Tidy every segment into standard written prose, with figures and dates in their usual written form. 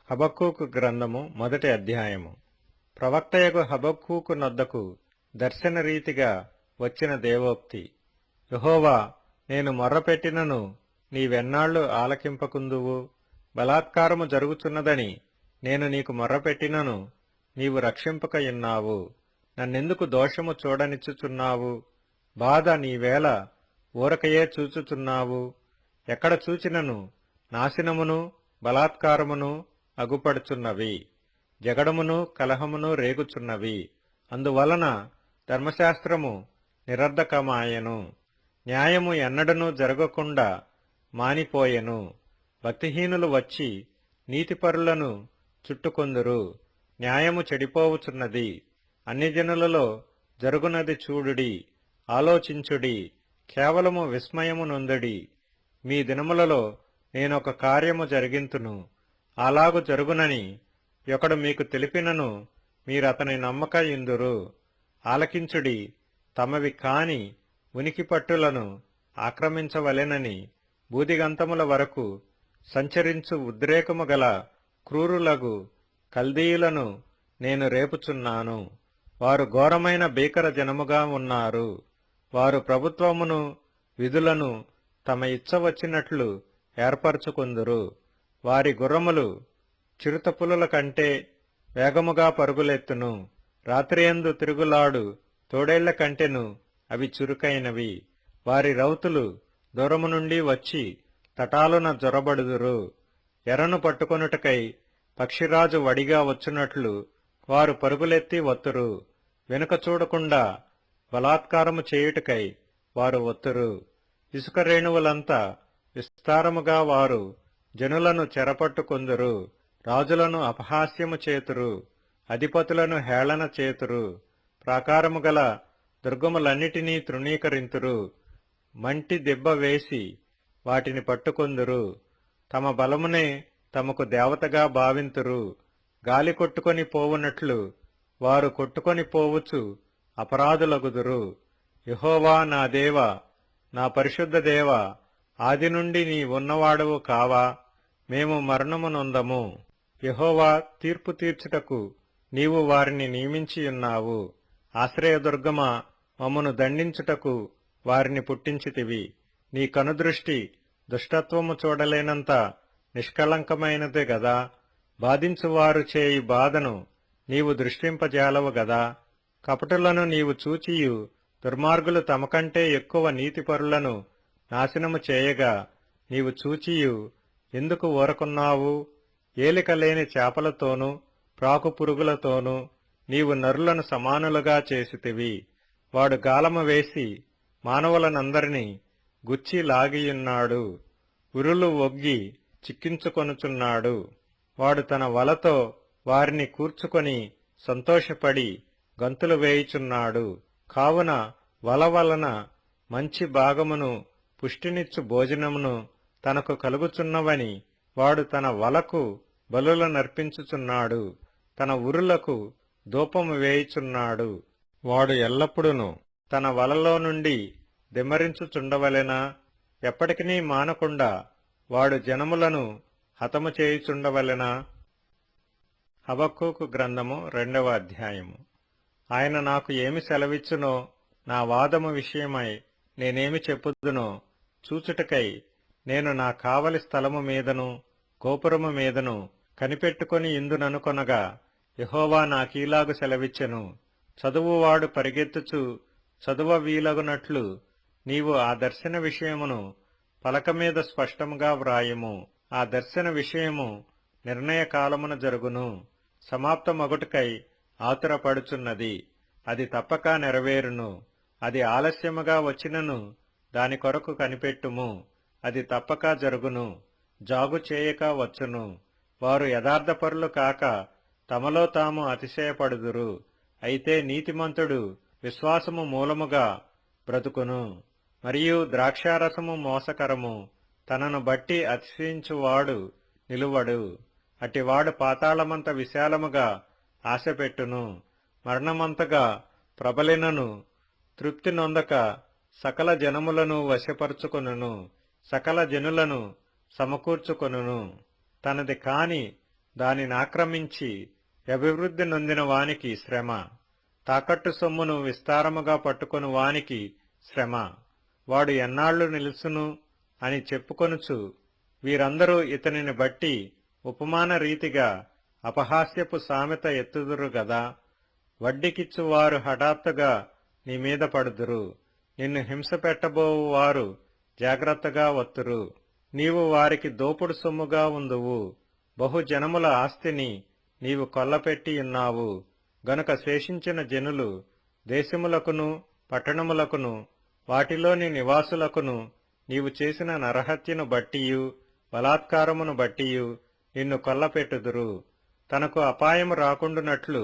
హబక్కూకు గ్రంథము మొదటి అధ్యాయము. ప్రవక్తయగు హబక్కూకు నొద్దకు దర్శనరీతిగా వచ్చిన దేవోక్తి. యెహోవా, నేను మొర్రపెట్టినను నీవెన్నాళ్లు ఆలకింపకుందువు? బలాత్కారము జరుగుచున్నదని నేను నీకు మొర్రపెట్టినను నీవు రక్షింపకయున్నావు. నన్నెందుకు దోషము చూడనిచ్చుచున్నావు? బాధ నీవేళ ఊరకయే చూచుచున్నావు? ఎక్కడ చూచినను నాశనమును బలాత్కారమును అగుపడుచున్నవి, జగడమును కలహమును రేగుచున్నవి. అందువలన ధర్మశాస్త్రము నిరర్ధకమాయెను, న్యాయము ఎన్నడనూ జరగకుండా మానిపోయెను. భక్తిహీనులు వచ్చి నీతిపరులను చుట్టుకొందురు. న్యాయము చెడిపోవుచున్నది. అన్యజనులలో జరుగునది చూడుడి, ఆలోచించుడి, కేవలము విస్మయము నొందుడి. మీ దినములలో నేనొక కార్యము జరిగింతును, అలాగు జరుగునని ఒకడు మీకు తెలిపినను మీరతని నమ్మకయుందురు. ఆలకించుడి, తమవి కాని ఉనికి పట్టులను ఆక్రమించవలెనని బూదిగంతముల వరకు సంచరించు ఉద్రేకము గల క్రూరులగు కల్దీయులను నేను రేపుచున్నాను. వారు ఘోరమైన భీకర జనముగా ఉన్నారు. వారు ప్రభుత్వమును విధులను తమ ఇచ్చ వచ్చినట్లు ఏర్పరచుకొందురు. వారి గుర్రములు చిరుతపులుల కంటే వేగముగా పరుగులెత్తును. రాత్రియందు తిరుగులాడు తోడేళ్ల కంటెను అవి చురుకైనవి. వారి రౌతులు దూరము నుండి వచ్చి తటాలున జొరబడుదురు. ఎరను పట్టుకొనుటకై పక్షిరాజు వడిగా వచ్చునట్లు వారు పరుగులెత్తి వత్తురు. వెనుక చూడకుండా బలాత్కారము చేయుటకై వారు వత్తురు. ఇసుక రేణువులంతా విస్తారముగా వారు జనులను చెరపట్టుకొందురు. రాజులను అపహాస్యము చేతురు, అధిపతులను హేళన చేతురు. ప్రాకారము గల దుర్గములన్నిటినీ తృణీకరింతురు. మంటి దెబ్బ వేసి వాటిని పట్టుకొందురు. తమ బలమునే తమకు దేవతగా భావింతురు. గాలి కొట్టుకొని పోవునట్లు వారు కొట్టుకొని పోవుచు అపరాధులగుదురు. యెహోవా నా దేవా, నా పరిశుద్ధ దేవా, ఆది నుండి నీ ఉన్నవాడవు కావా? మేము మరణము నొందము. యెహోవా, తీర్పు తీర్చుటకు నీవు వారిని నియమించియున్నావు. ఆశ్రయదుర్గమా, మమ్మను దండించుటకు వారిని పుట్టించితివి. నీ కనుదృష్టి దుష్టత్వము చూడలేనంత నిష్కళంకమైనదే గదా. బాధించువారు చేయి బాధను నీవు దృష్టింపజాలవు గదా. కపటులను నీవు చూచియు దుర్మార్గులు తమకంటే ఎక్కువ నీతిపరులను నాశనము చేయగా నీవు చూచియు ఎందుకు ఊరకున్నావు? ఏలిక లేని చేపలతోనూ ప్రాకు పురుగులతోనూ నీవు నరులను సమానులుగా చేసితివి. వాడు గాలము వేసి మానవులనందరినీ గుచ్చి లాగియున్నాడు. ఉరులు ఒగ్గి చిక్కించుకొనుచున్నాడు. వాడు తన వలతో వారిని కూర్చుకొని సంతోషపడి గంతులు వేయుచున్నాడు. కావున వల వలన మంచి భాగమును పుష్టినిచ్చు భోజనమును తనకు కలుగుచున్నవని వాడు తన వలకు బలులనర్పించుచున్నాడు. తన ఉరులకు ధూపము వేయుచున్నాడు. వాడు ఎల్లప్పుడూ తన వలలో నుండి దిమ్మరించుచుండవలెనా? ఎప్పటికీ మానకుండా వాడు జనములను హతము చేయుచుండవలెనా? హబక్కూకు గ్రంథము 2వ అధ్యాయము. ఆయన నాకు ఏమి సెలవిచ్చునో, నా వాదము విషయమై నేనేమి చెప్పుదునో చూచుటకై నేను నా కావలి స్థలము మీదను గోపురము మీదను కనిపెట్టుకొని ఇందుననుకొనగా యెహోవా నాకీలాగు సెలవిచ్చెను. చదువువాడు పరిగెత్తుచు చదువ వీలగునట్లు నీవు ఆ దర్శన విషయమును పలక మీద స్పష్టముగా వ్రాయుము. ఆ దర్శన విషయము నిర్ణయకాలమున జరుగును. సమాప్తమగుటకై ఆతురపడుచున్నది. అది తప్పక నెరవేరును. అది ఆలస్యముగా వచ్చినను దాని కొరకు కనిపెట్టుము. అది తప్పక జరుగును. జాగు చేయక వచ్చును. వారు యథార్థపరులు కాక తమలో తాము అతిశయపడుదురు. అయితే నీతిమంతుడు విశ్వాసము మూలముగా బ్రతుకును. మరియు ద్రాక్షారసము మోసకరము. తనను బట్టి అతిశయించువాడు నిలువడు. అటివాడు పాతాళమంత విశాలముగా ఆశపెట్టును. మరణమంతగా ప్రబలినను తృప్తి నొందక సకల జనములను వశపరుచుకొనును. సకల జనులను సమకూర్చుకొనును. తనది కాని దానినాక్రమించి అభివృద్ధి నొందిన వానికి శ్రమ. తాకట్టు సొమ్మును విస్తారముగా పట్టుకొను వానికి శ్రమ. వాడు ఎన్నాళ్లు నిలుసును అని చెప్పుకొనుచు వీరందరూ ఇతనిని బట్టి ఉపమాన రీతిగా అపహాస్యపు సామెత ఎత్తుదురు గదా. వడ్డీకిచ్చువారు హఠాత్తుగా నీ మీద పడుదురు. నిన్ను హింస పెట్టబోవు వారు జాగ్రత్తగా వత్తురు. నీవు వారికి దోపుడు సొమ్ముగా ఉందువు. బహుజనముల ఆస్తిని నీవు కొల్లపెట్టియున్నావు గనుక శేషించిన జనులు దేశములకును పట్టణములకును వాటిలోని నివాసులకును నీవు చేసిన నరహత్యను బట్టియు బలాత్కారమును బట్టియు నిన్ను కొల్లపెట్టుదురు. తనకు అపాయము రాకుండునట్లు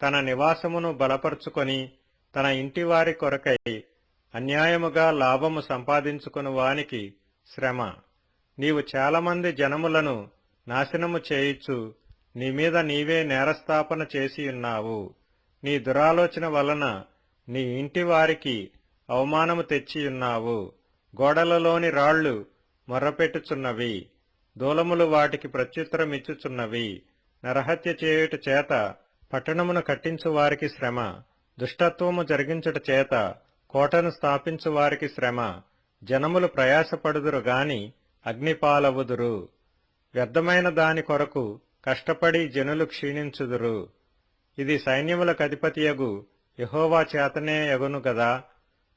తన నివాసమును బలపరుచుకొని తన ఇంటివారి కొరకై అన్యాయముగా లాభము సంపాదించుకుని వానికి శ్రమ. నీవు చాలామంది జనములను నాశనము చేయుచు నీమీద నీవే నేరస్థాపన చేసియున్నావు. నీ దురాలోచన వలన నీ ఇంటివారికి అవమానము తెచ్చియున్నావు. గోడలలోని రాళ్లు మొర్రపెట్టుచున్నవి, దూలములు వాటికి ప్రత్యుత్తరమిచ్చుచున్నవి. నరహత్య చేయుట చేత పట్టణమును కట్టించు వారికి శ్రమ. దుష్టత్వము జరిగించుట చేత కోటను స్థాపించు వారికి శ్రమ. జనములు ప్రయాసపడుదురు గాని అగ్నిపాలవుదురు. వ్యర్థమైన దాని కొరకు కష్టపడి జనులు క్షీణించుదురు. ఇది సైన్యములకధిపతియగు యెహోవా చేతనే యగును గదా.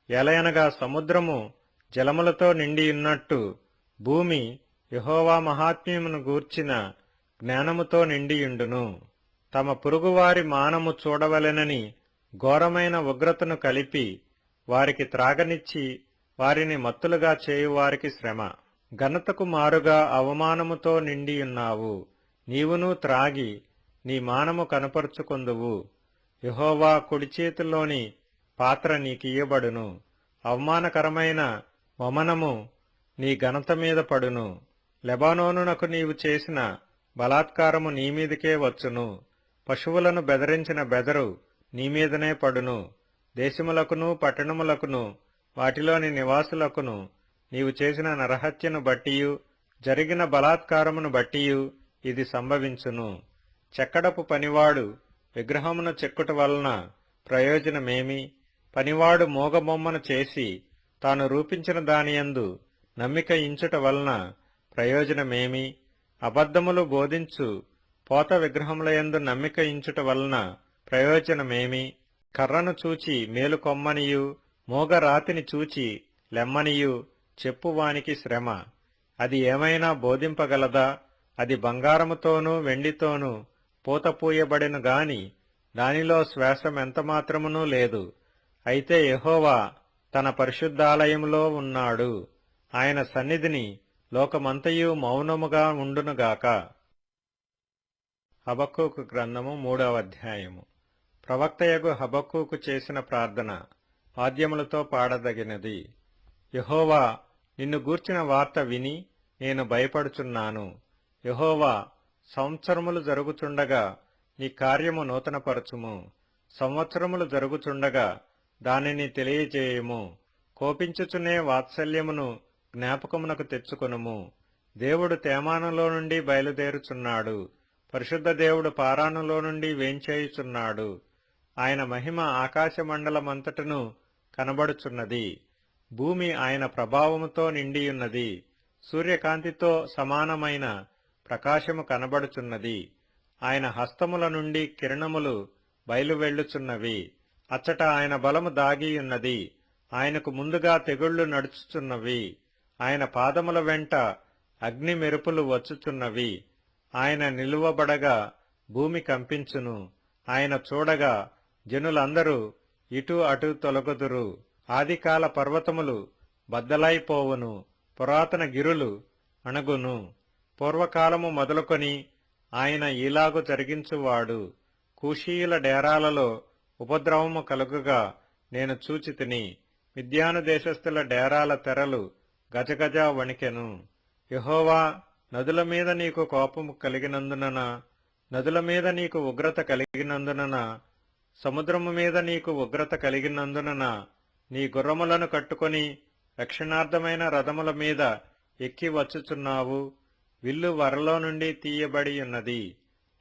ఎలయనగా సముద్రము జలములతో నిండియున్నట్టు భూమి యెహోవా మహాత్మ్యమును గూర్చిన జ్ఞానముతో నిండియుండును. తమ పొరుగువారి మానము చూడవలెనని ఘోరమైన ఉగ్రతను కలిపి వారికి త్రాగనిచ్చి వారిని మత్తులుగా చేయువారికి శ్రమ. ఘనతకు మారుగా అవమానముతో నిండియున్నావు. నీవును త్రాగి నీ మానము కనపరుచుకొందువు. యెహోవా కుడిచేతిలోని పాత్ర నీకియ్యబడును. అవమానకరమైన వమనము నీ ఘనత మీద పడును. లెబానోనునకు నీవు చేసిన బలాత్కారము నీమీదికే వచ్చును. పశువులను బెదరించిన బెదరు నీమీదనే పడును. దేశములకును పట్టణములకును వాటిలోని నివాసులకును నీవు చేసిన నరహత్యను బట్టియు జరిగిన బలాత్కారమును బట్టియు ఇది సంభవించును. చెక్కడపు పనివాడు విగ్రహమును చెక్కుట వలన ప్రయోజనమేమి? పనివాడు మూగబొమ్మను చేసి తాను రూపించిన దానియందు నమ్మిక ఇంచుట వలన ప్రయోజనమేమి? అబద్ధములు బోధించు పోత విగ్రహములయందు నమ్మిక ఇంచుట వలన ప్రయోజనమేమి? కర్రను చూచి మేలుకొమ్మనియు మోగరాతిని చూచి లెమ్మనియు చెప్పువానికి శ్రమ. అది ఏమైనా బోధింపగలదా? అది బంగారముతోనూ వెండితోనూ పూతపూయబడిన గాని దానిలో శ్వాసమెంతమాత్రమునూ లేదు. అయితే యెహోవా తన పరిశుద్ధాలయములో ఉన్నాడు. ఆయన సన్నిధిని లోకమంతయు మౌనముగా ఉండునుగాక. హబక్కూకు గ్రంథము 3వ అధ్యాయము. ప్రవక్తయగు హబక్కూకు చేసిన ప్రార్థన వాద్యములతో పాడదగినది. యెహోవా, నిన్ను గూర్చిన వార్త విని నేను భయపడుచున్నాను. యెహోవా, సంవత్సరములు జరుగుచుండగా నీ కార్యము నూతనపరచుము. సంవత్సరములు జరుగుచుండగా దానిని తెలియజేయుము. కోపించుచునే వాత్సల్యమును జ్ఞాపకమునకు తెచ్చుకొనుము. దేవుడు తేమానులో నుండి బయలుదేరుచున్నాడు. పరిశుద్ధ దేవుడు పారానులో నుండి వేంచేయుచున్నాడు. ఆయన మహిమ ఆకాశమండలమంతటను కనబడుచున్నది. భూమి ఆయన ప్రభావముతో నిండియున్నది. సూర్యకాంతితో సమానమైన ప్రకాశము కనబడుచున్నది. ఆయన హస్తముల నుండి కిరణములు బయలువెళ్ళుచున్నవి. అచ్చట ఆయన బలము దాగియున్నది. ఆయనకు ముందుగా తెగుళ్లు నడుచుచున్నవి. ఆయన పాదముల వెంట అగ్ని మెరుపులు వచ్చుచున్నవి. ఆయన నిలువబడగా భూమి కంపించును. ఆయన చూడగా జనులందరూ ఇటు అటు తొలగుదురు. ఆదికాల పర్వతములు బద్దలైపోవును. పురాతన గిరులు అణగును. పూర్వకాలము మొదలుకొని ఆయన ఈలాగు జరిగించువాడు. కూషీయుల డేరాలలో ఉపద్రవము కలుగుగా నేను చూచితిని. మిద్యాను దేశస్థుల డేరాల తెరలు గజగజ వణికెను. యెహోవా, నదుల మీద నీకు కోపము కలిగినందున, నదుల మీద నీకు ఉగ్రత కలిగినందున, సముద్రము మీద నీకు ఉగ్రత కలిగినందున నీ గుర్రములను కట్టుకొని రక్షణార్థమైన రథముల మీద ఎక్కి వచ్చుచున్నావు. విల్లు వరలో నుండి తీయబడి ఉన్నది.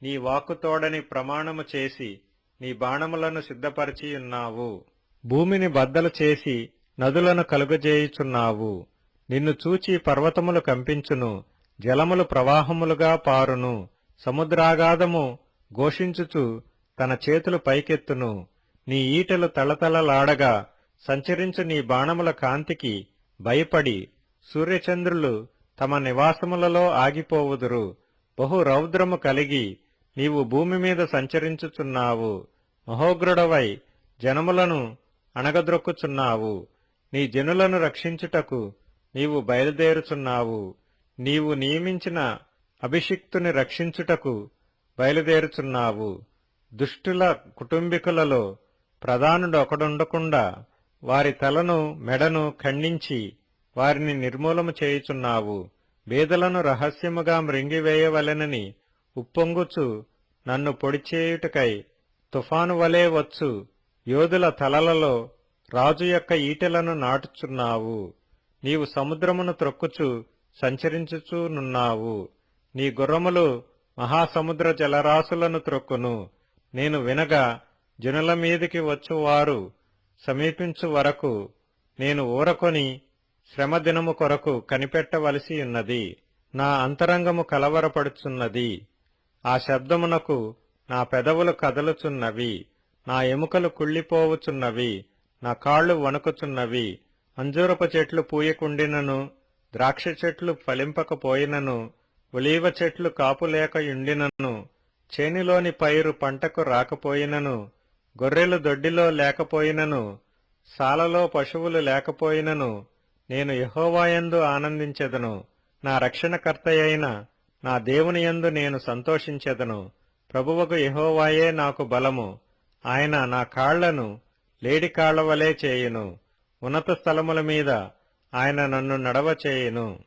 నీ వాక్కుతోడని ప్రమాణము చేసి నీ బాణములను సిద్ధపరచియున్నావు. భూమిని బద్దలు చేసి నదులను కలుగజేయుచున్నావు. నిన్ను చూచి పర్వతములు కంపించును, జలములు ప్రవాహములుగా పారును. సముద్రాగాధము ఘోషించుచు తన చేతులు పైకెత్తును. నీ ఈటెలు తళతళలాడగా సంచరించు నీ బాణముల కాంతికి భయపడి సూర్యచంద్రులు తమ నివాసములలో ఆగిపోవుదురు. బహు రౌద్రము కలిగి నీవు భూమి మీద సంచరించుచున్నావు. మహోగ్రుడవై జనములను అణగద్రొక్కుచున్నావు. నీ జనులను రక్షించుటకు నీవు బయలుదేరుచున్నావు. నీవు నియమించిన అభిషిక్తుని రక్షించుటకు బయలుదేరుచున్నావు. దుష్టుల కుటుంబీకులలో ప్రధానుడు ఒకడుండకుండా వారి తలను మెడను ఖండించి వారిని నిర్మూలము చేయుచున్నావు. బేదలను రహస్యముగా మృంగివేయవలెనని ఉప్పొంగుచు నన్ను పొడిచేయుటకై తుఫాను వలె వచ్చు యోధుల తలలలో రాజు యొక్క ఈటెలను నాటుచున్నావు. నీవు సముద్రమును త్రొక్కుచు సంచరించుచునున్నావు. నీ గుర్రములు మహాసముద్ర జలరాశులను త్రొక్కును. నేను వినగా జనుల మీదికి వచ్చువారు సమీపించు వరకు నేను ఊరకొని శ్రమదినము కొరకు కనిపెట్టవలసియున్నది. నా అంతరంగము కలవరపడుచున్నది. ఆ శబ్దమునకు నా పెదవులు కదలుచున్నవి. నా ఎముకలు కుళ్ళిపోవుచున్నవి. నా కాళ్లు వణుకుచున్నవి. అంజూరపు చెట్లు పూయకుండినను, ద్రాక్ష చెట్లు ఫలింపకపోయినను, ఒలీవ చెట్లు కాపులేకయుండినను, చేనిలోని పైరు పంటకు రాకపోయినను, గొర్రెలు దొడ్డిలో లేకపోయినను, సాలలో పశువులు లేకపోయినను, నేను యెహోవాయందు ఆనందించెదను. నా రక్షణకర్తయైన నా దేవునియందు నేను సంతోషించెదను. ప్రభువకు యెహోవాయే నాకు బలము. ఆయన నా కాళ్లను లేడి కాళ్లవలే చేయును. ఉన్నత స్థలముల మీద ఆయన నన్ను నడవచేయును.